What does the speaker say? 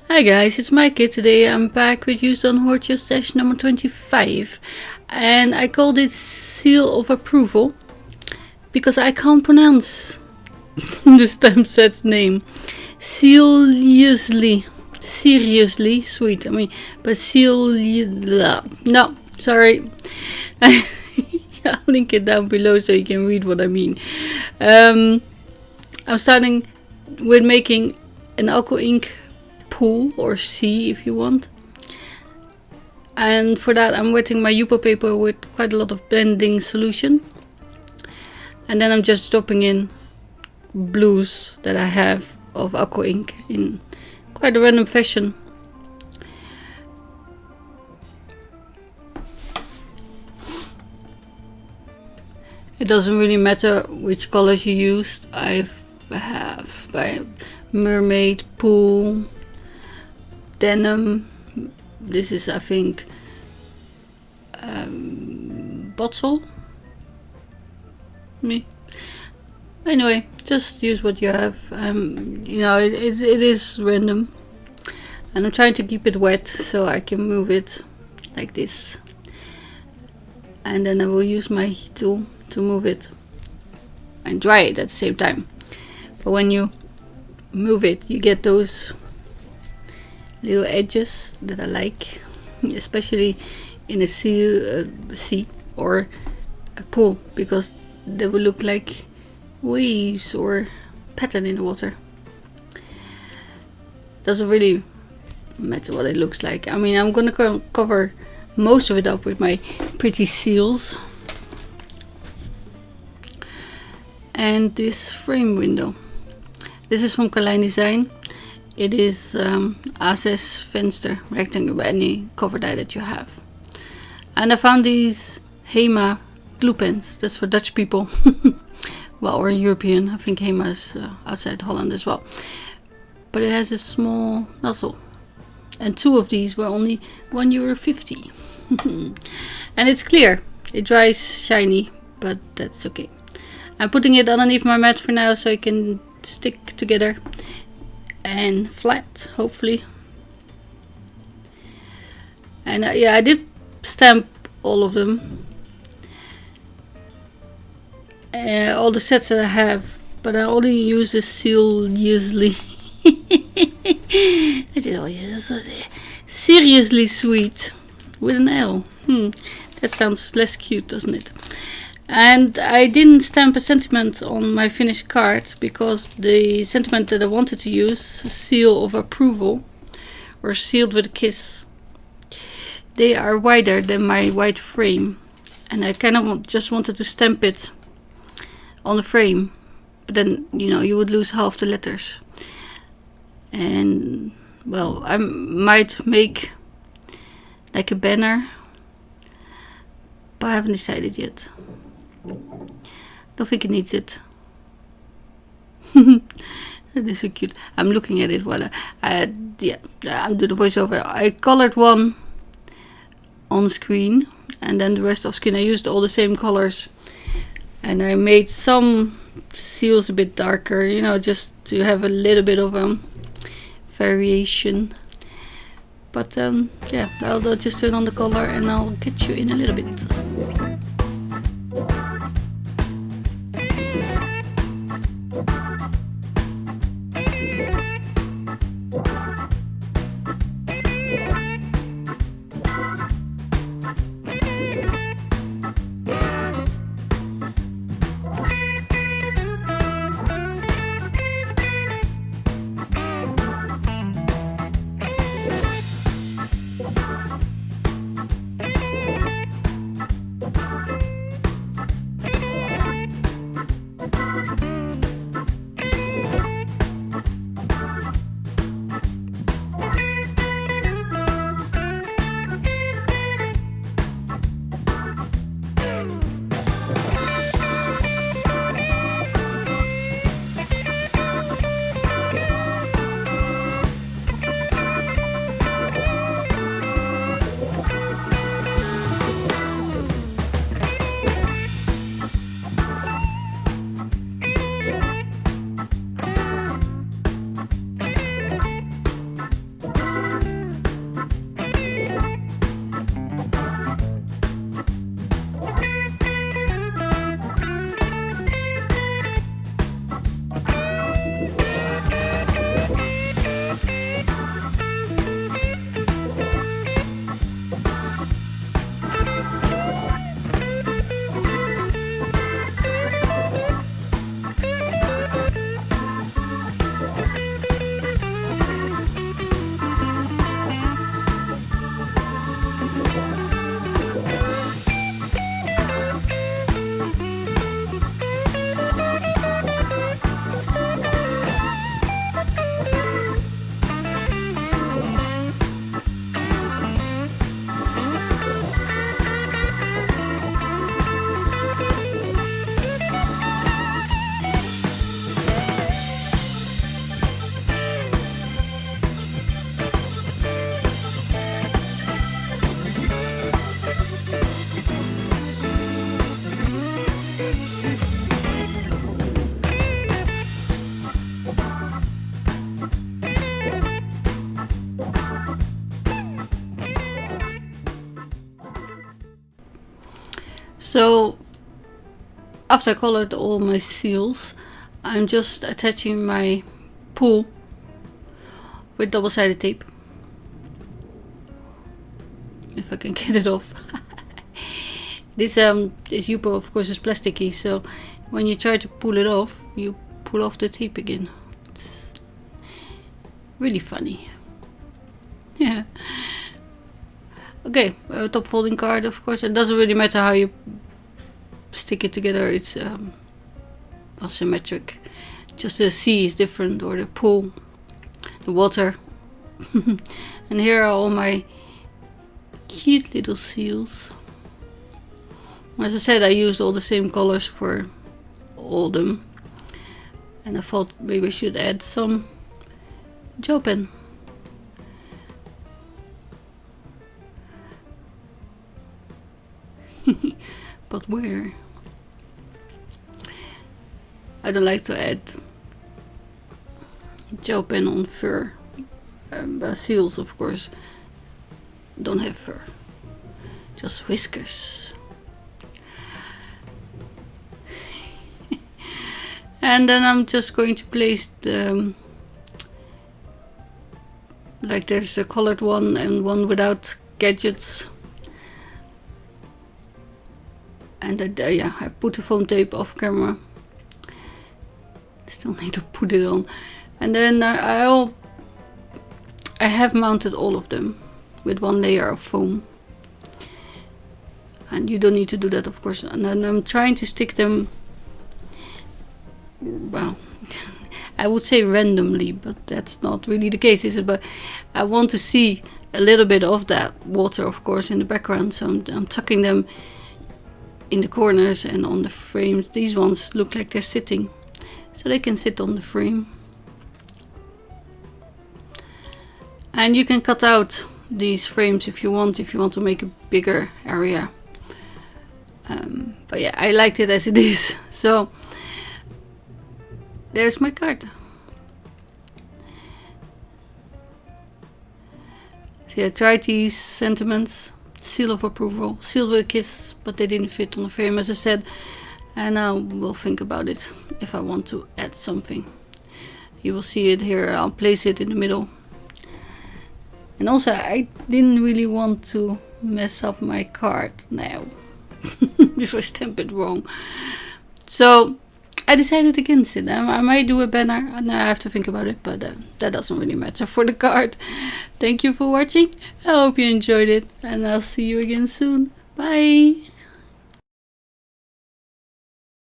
Hi guys, it's Mikey. Today I'm back with Used on Hoard Your Stash number 25, and I called it Seal of Approval because I can't pronounce the stamp set's name. Seriously sweet. But no, sorry. I'll link it down below so you can read what I mean. I'm starting with making an alcohol ink pool, or sea if you want, and for that I'm wetting my Yupo paper with quite a lot of blending solution, and then I'm just dropping in blues that I have of aqua ink in quite a random fashion. It doesn't really matter which colors you used. I have by mermaid, pool, denim. This is, I think, bottle. Me. Anyway, just use what you have. It is random, and I'm trying to keep it wet so I can move it like this, and then I will use my heat tool to move it and dry it at the same time. But when you move it, you get those little edges that I like, especially in a sea or a pool, because they will look like waves or pattern in the water. Doesn't really matter what it looks like. I mean, I'm gonna cover most of it up with my pretty seals and this frame window. This is from Carlijn Design. It is A6 Venster rectangle, any cover die that you have. And I found these Hema glue pens. That's for Dutch people. Well, or European. I think Hema is outside Holland as well. But it has a small nozzle. And two of these were only €1.50. And it's clear. It dries shiny, but that's okay. I'm putting it underneath my mat for now so it can stick together and flat, hopefully. And I did stamp all of them, all the sets that I have, but I only use the seal usually. I did all seriously sweet with an L. That sounds less cute, doesn't it? And I didn't stamp a sentiment on my finished card because the sentiment that I wanted to use, seal of approval or sealed with a kiss, they are wider than my white frame, and I kind of just wanted to stamp it on the frame, but then you would lose half the letters. And well, I might make like a banner, but I haven't decided yet. Don't think it needs it. That is so cute. I'm looking at it while I'm doing the voiceover. I colored one on screen, and then the rest off screen I used all the same colors, and I made some seals a bit darker, just to have a little bit of variation. But I'll just turn on the color and I'll catch you in a little bit. after I colored all my seals, I'm just attaching my pool with double-sided tape. If I can get it off. This Yupo of course is plasticky, so when you try to pull it off, you pull off the tape again. It's really funny. Yeah. Okay, top folding card, of course. It doesn't really matter how you stick it together. It's symmetric. Just the sea is different, or the pool, the water. And here are all my cute little seals. As I said, I used all the same colors for all of them, and I thought maybe I should add some gel pen. But where? I don't like to add gel pen on fur. Seals, of course, don't have fur, just whiskers. And then I'm just going to place the, like there's a colored one and one without gadgets. And yeah, I put the foam tape off camera. Still need to put it on. And then I have mounted all of them with one layer of foam. And you don't need to do that, of course. And then I'm trying to stick them, well, I would say randomly, but that's not really the case, is it? But I want to see a little bit of that water, of course, in the background. So I'm tucking them in the corners and on the frames. These ones look like they're sitting, so they can sit on the frame. And you can cut out these frames if you want to make a bigger area. But yeah, I liked it as it is. So there's my card. See, I tried these sentiments. Seal of approval, sealed with a kiss, but they didn't fit on the frame, as I said. And I will think about it if I want to add something. You will see it here. I'll place it in the middle. And also, I didn't really want to mess up my card now. If I stamp it wrong. So I decided against it. I might do a banner. I have to think about it, but that doesn't really matter for the card. Thank you for watching. I hope you enjoyed it, and I'll see you again soon. Bye!